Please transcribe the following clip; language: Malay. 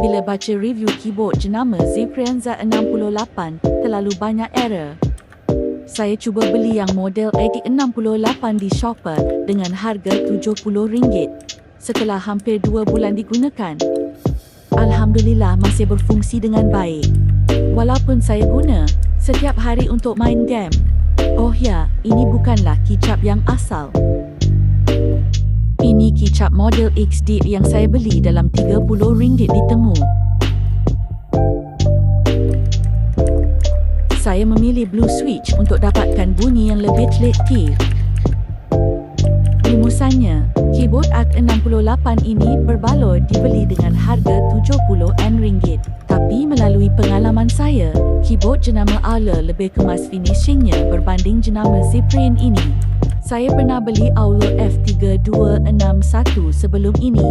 Bila baca review keyboard jenama Zifriend AG68, terlalu banyak error. Saya cuba beli yang model AG68 di Shopper dengan harga RM70. Setelah hampir 2 bulan digunakan, alhamdulillah masih berfungsi dengan baik. Walaupun saya guna setiap hari untuk main game. Oh ya, ini bukanlah keycap yang asal. Ini keycap model XD yang saya beli dalam RM30 di Temu. Saya memilih blue switch untuk dapatkan bunyi yang lebih selektif. Rumusannya, keyboard AG68 ini berbaloi dibeli dengan harga RM70. Tapi melalui pengalaman saya, keyboard jenama Aula lebih kemas finishingnya berbanding jenama Zifriend ini. Saya pernah beli Aula F3261 sebelum ini.